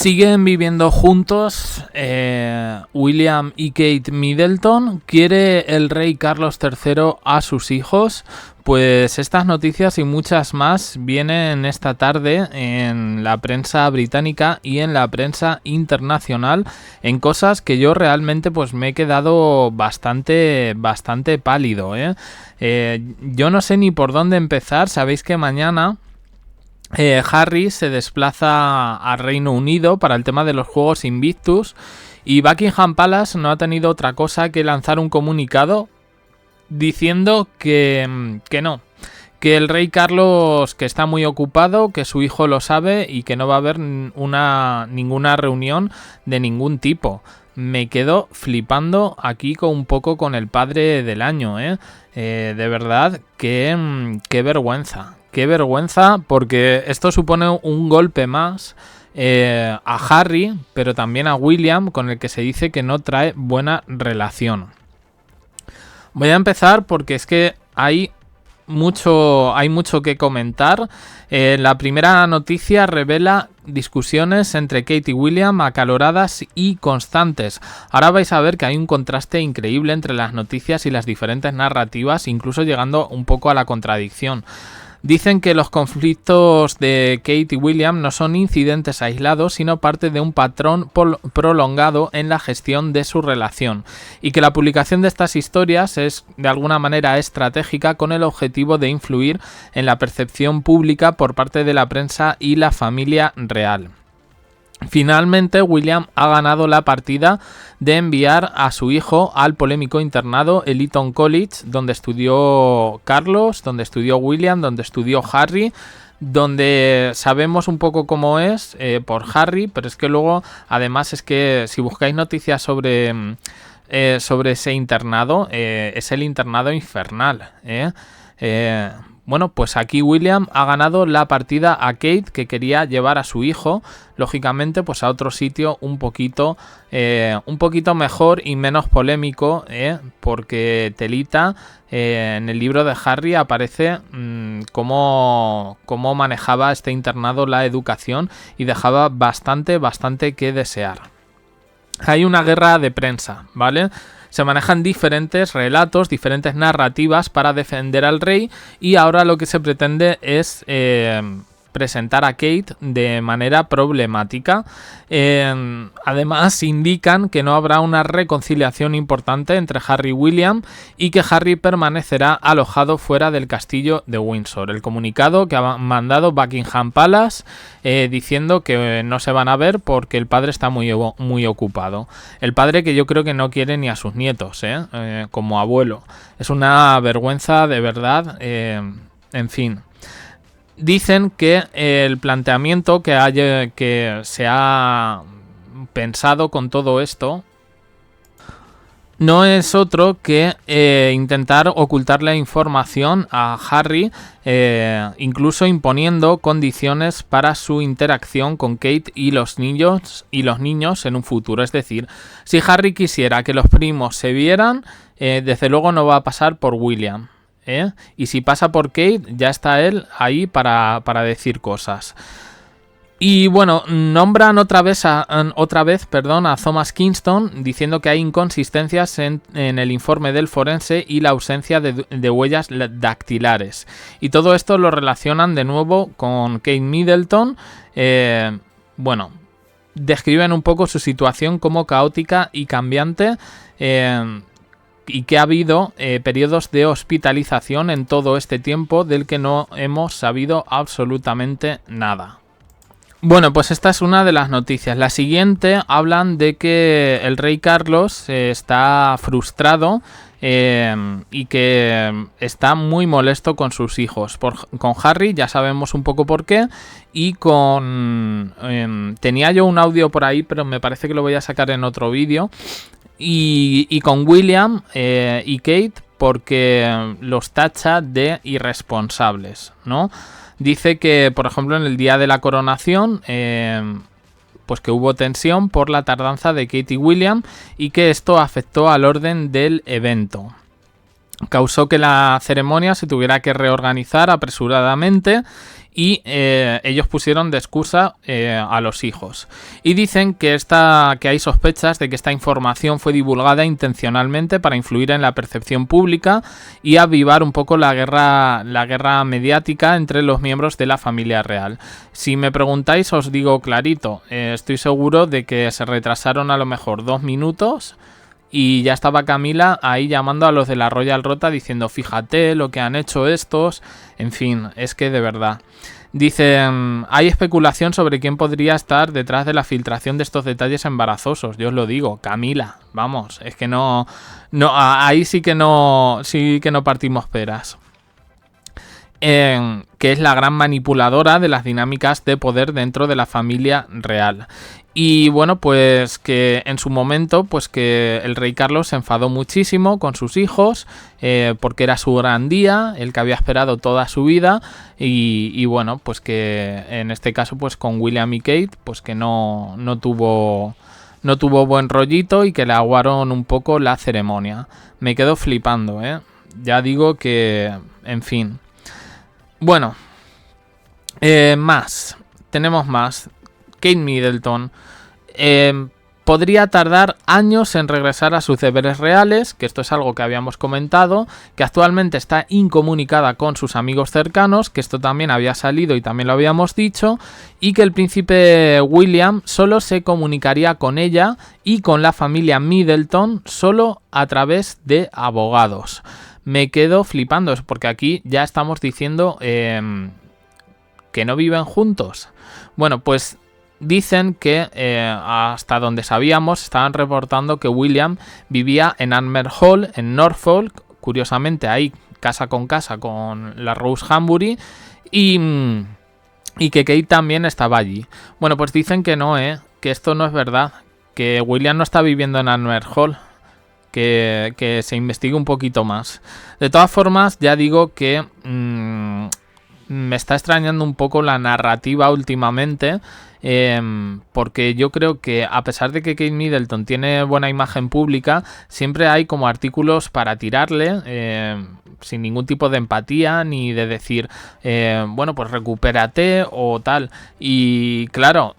Siguen viviendo juntos. William y Kate Middleton. ¿Quiere el rey Carlos III a sus hijos? Pues estas noticias y muchas más vienen esta tarde en la prensa británica y en la prensa internacional, en cosas que yo realmente pues me he quedado bastante pálido, yo no sé ni por dónde empezar. Sabéis que mañana Harry se desplaza a Reino Unido para el tema de los Juegos Invictus y Buckingham Palace no ha tenido otra cosa que lanzar un comunicado diciendo que no, que el rey Carlos que está muy ocupado, que su hijo lo sabe y que no va a haber ninguna reunión de ningún tipo. Me quedo flipando aquí un poco con el padre del año, de verdad, qué vergüenza. Qué vergüenza, porque esto supone un golpe más a Harry, pero también a William, con el que se dice que no trae buena relación. Voy a empezar porque es que hay mucho que comentar. La primera noticia revela discusiones entre Kate y William acaloradas y constantes. Ahora vais a ver que hay un contraste increíble entre las noticias y las diferentes narrativas, incluso llegando un poco a la contradicción. Dicen que los conflictos de Kate y William no son incidentes aislados, sino parte de un patrón prolongado en la gestión de su relación, y que la publicación de estas historias es de alguna manera estratégica con el objetivo de influir en la percepción pública por parte de la prensa y la familia real. Finalmente, William ha ganado la partida de enviar a su hijo al polémico internado el Eton College, donde estudió Carlos, donde estudió William, donde estudió Harry, donde sabemos un poco cómo es por Harry, pero es que luego, además, es que si buscáis noticias sobre ese internado, es el internado infernal, Bueno, pues aquí William ha ganado la partida a Kate, que quería llevar a su hijo, lógicamente, pues a otro sitio un poquito mejor y menos polémico, porque telita, en el libro de Harry aparece cómo manejaba este internado la educación y dejaba bastante que desear. Hay una guerra de prensa, ¿vale? Se manejan diferentes relatos, diferentes narrativas para defender al rey, y ahora lo que se pretende es presentar a Kate de manera problemática. Además, indican que no habrá una reconciliación importante entre Harry y William y que Harry permanecerá alojado fuera del castillo de Windsor. El comunicado que ha mandado Buckingham Palace diciendo que no se van a ver porque el padre está muy ocupado. El padre que yo creo que no quiere ni a sus nietos, como abuelo. Es una vergüenza, de verdad. En fin. Dicen que el planteamiento que se ha pensado con todo esto no es otro que intentar ocultar la información a Harry, incluso imponiendo condiciones para su interacción con Kate y los niños en un futuro. Es decir, si Harry quisiera que los primos se vieran, desde luego no va a pasar por William. Y si pasa por Kate, ya está él ahí para decir cosas. Y bueno, nombran otra vez a Thomas Kingston, diciendo que hay inconsistencias en el informe del forense y la ausencia de huellas dactilares. Y todo esto lo relacionan de nuevo con Kate Middleton. Describen un poco su situación como caótica y cambiante, y que ha habido periodos de hospitalización en todo este tiempo del que no hemos sabido absolutamente nada. Bueno, pues esta es una de las noticias. La siguiente hablan de que el rey Carlos está frustrado y que está muy molesto con sus hijos. Con Harry ya sabemos un poco por qué, y tenía yo un audio por ahí, pero me parece que lo voy a sacar en otro vídeo. Y con William y Kate, porque los tacha de irresponsables, ¿no? Dice que, por ejemplo, en el día de la coronación, pues que hubo tensión por la tardanza de Kate y William, y que esto afectó al orden del evento. Causó que la ceremonia se tuviera que reorganizar apresuradamente y ellos pusieron de excusa a los hijos. Y dicen que hay sospechas de que esta información fue divulgada intencionalmente para influir en la percepción pública y avivar un poco la guerra mediática entre los miembros de la familia real. Si me preguntáis, os digo clarito, estoy seguro de que se retrasaron a lo mejor 2 minutos y ya estaba Camila ahí llamando a los de la Royal Rota diciendo fíjate lo que han hecho estos. En fin, es que de verdad. Dicen, hay especulación sobre quién podría estar detrás de la filtración de estos detalles embarazosos. Yo os lo digo, Camila, vamos, es que no ahí sí que no partimos peras. Que es la gran manipuladora de las dinámicas de poder dentro de la familia real. Y bueno, pues que en su momento, pues que el rey Carlos se enfadó muchísimo con sus hijos, porque era su gran día, el que había esperado toda su vida, y bueno, pues que en este caso, pues con William y Kate, pues que no tuvo buen rollito y que le aguaron un poco la ceremonia. Me quedo flipando, ya digo que, en fin. Bueno, tenemos más. Kate Middleton podría tardar años en regresar a sus deberes reales, que esto es algo que habíamos comentado, que actualmente está incomunicada con sus amigos cercanos, que esto también había salido y también lo habíamos dicho, y que el príncipe William solo se comunicaría con ella y con la familia Middleton solo a través de abogados. Me quedo flipando, porque aquí ya estamos diciendo que no viven juntos. Bueno, pues dicen que hasta donde sabíamos estaban reportando que William vivía en Anmer Hall, en Norfolk, curiosamente ahí casa con la Rose Hambury, y que Kate también estaba allí. Bueno, pues dicen que no, que esto no es verdad, que William no está viviendo en Anmer Hall, que se investigue un poquito más. De todas formas, ya digo que me está extrañando un poco la narrativa últimamente, porque yo creo que a pesar de que Kate Middleton tiene buena imagen pública, siempre hay como artículos para tirarle sin ningún tipo de empatía ni de decir bueno, pues recupérate o tal. Y claro,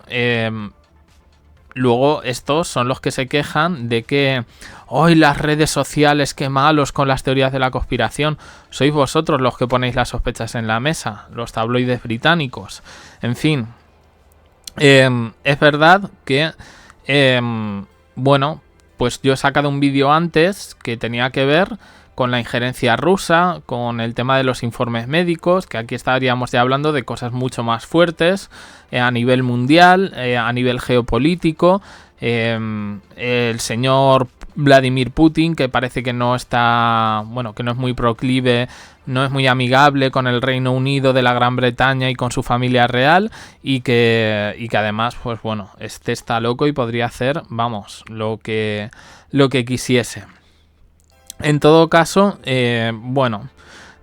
luego estos son los que se quejan de que hoy las redes sociales, qué malos con las teorías de la conspiración. Sois vosotros los que ponéis las sospechas en la mesa, los tabloides británicos. En fin, es verdad que bueno, pues yo he sacado un vídeo antes que tenía que ver con la injerencia rusa, con el tema de los informes médicos, que aquí estaríamos ya hablando de cosas mucho más fuertes a nivel mundial, a nivel geopolítico. El señor Vladimir Putin, que parece que no está, bueno, que no es muy proclive, no es muy amigable con el Reino Unido de la Gran Bretaña y con su familia real, y que además, pues bueno, este está loco y podría hacer, vamos, lo que quisiese. En todo caso, bueno,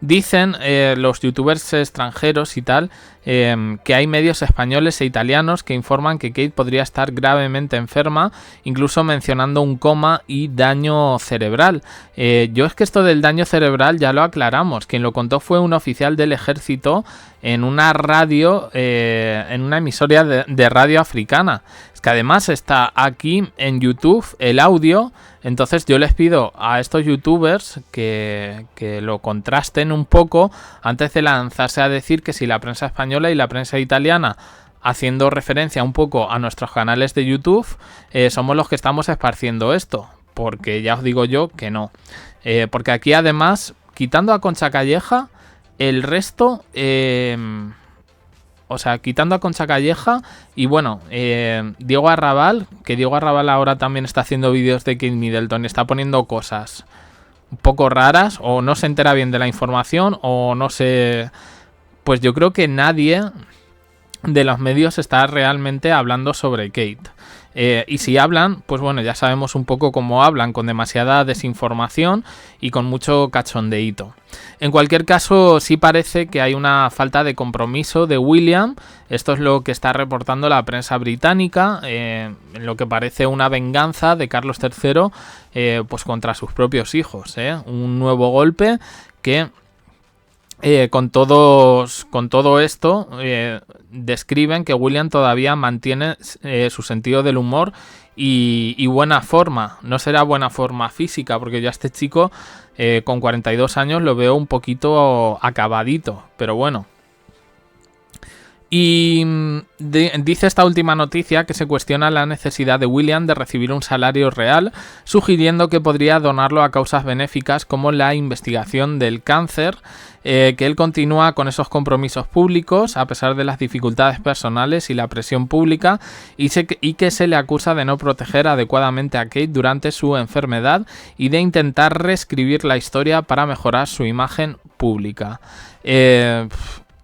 dicen los youtubers extranjeros y tal, que hay medios españoles e italianos que informan que Kate podría estar gravemente enferma, incluso mencionando un coma y daño cerebral. Yo es que esto del daño cerebral ya lo aclaramos. Quien lo contó fue un oficial del ejército en una radio, en una emisora de radio africana. Es que además está aquí en YouTube el audio. Entonces yo les pido a estos youtubers que lo contrasten un poco antes de lanzarse a decir que si la prensa española y la prensa italiana, haciendo referencia un poco a nuestros canales de YouTube, somos los que estamos esparciendo esto. Porque ya os digo yo que no. Porque aquí además, quitando a Concha Calleja, el resto... o sea, quitando a Concha Calleja y bueno, Diego Arrabal, que Diego Arrabal ahora también está haciendo vídeos de Kate Middleton y está poniendo cosas un poco raras, o no se entera bien de la información, o no sé... Pues yo creo que nadie de los medios está realmente hablando sobre Kate. Y si hablan, pues bueno, ya sabemos un poco cómo hablan, con demasiada desinformación y con mucho cachondeíto. En cualquier caso, sí parece que hay una falta de compromiso de William. Esto es lo que está reportando la prensa británica, en lo que parece una venganza de Carlos III pues contra sus propios hijos. Un nuevo golpe que con todo esto, describen que William todavía mantiene su sentido del humor y buena forma. No será buena forma física, porque ya este chico con 42 años lo veo un poquito acabadito, pero bueno. Y dice esta última noticia que se cuestiona la necesidad de William de recibir un salario real, sugiriendo que podría donarlo a causas benéficas como la investigación del cáncer, que él continúa con esos compromisos públicos a pesar de las dificultades personales y la presión pública, y que se le acusa de no proteger adecuadamente a Kate durante su enfermedad y de intentar reescribir la historia para mejorar su imagen pública.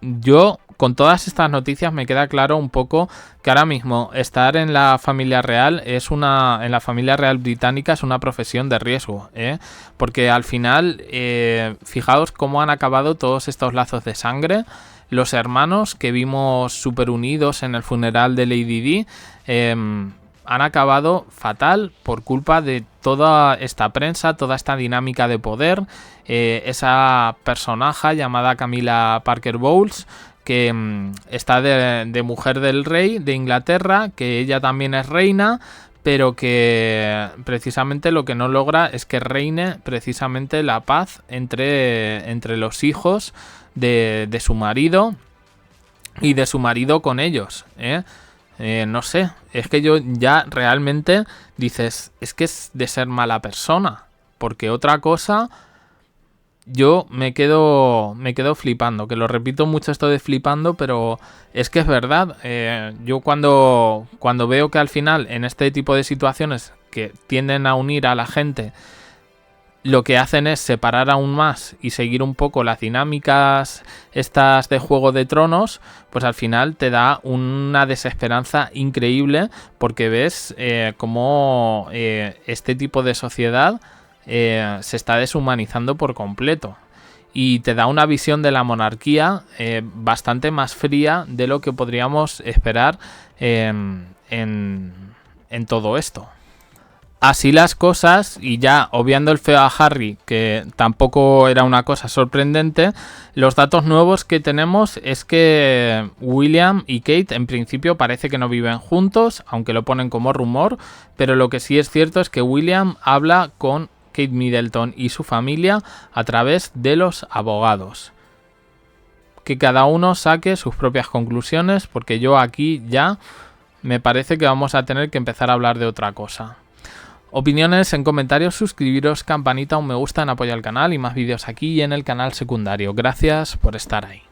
Yo, con todas estas noticias, me queda claro un poco que ahora mismo estar en la familia real en la familia real británica es una profesión de riesgo, porque al final, fijaos cómo han acabado todos estos lazos de sangre. Los hermanos que vimos súper unidos en el funeral de Lady Di han acabado fatal por culpa de toda esta prensa, toda esta dinámica de poder. Esa personaje llamada Camilla Parker Bowles, que está de mujer del rey de Inglaterra, que ella también es reina, pero que precisamente lo que no logra es que reine precisamente la paz entre los hijos de su marido y de su marido con ellos, no sé, es que yo ya realmente dices, es que es de ser mala persona, porque otra cosa, yo me quedo flipando, que lo repito mucho esto de flipando, pero es que es verdad. Yo cuando veo que al final en este tipo de situaciones que tienden a unir a la gente, lo que hacen es separar aún más y seguir un poco las dinámicas estas de Juego de Tronos, pues al final te da una desesperanza increíble, porque ves cómo este tipo de sociedad se está deshumanizando por completo. Y te da una visión de la monarquía bastante más fría de lo que podríamos esperar en todo esto. Así las cosas, y ya obviando el feo a Harry, que tampoco era una cosa sorprendente, los datos nuevos que tenemos es que William y Kate en principio parece que no viven juntos, aunque lo ponen como rumor, pero lo que sí es cierto es que William habla con Kate Middleton y su familia a través de los abogados. Que cada uno saque sus propias conclusiones, porque yo aquí ya me parece que vamos a tener que empezar a hablar de otra cosa. Opiniones en comentarios, suscribiros, campanita, un me gusta en apoyo al canal y más vídeos aquí y en el canal secundario. Gracias por estar ahí.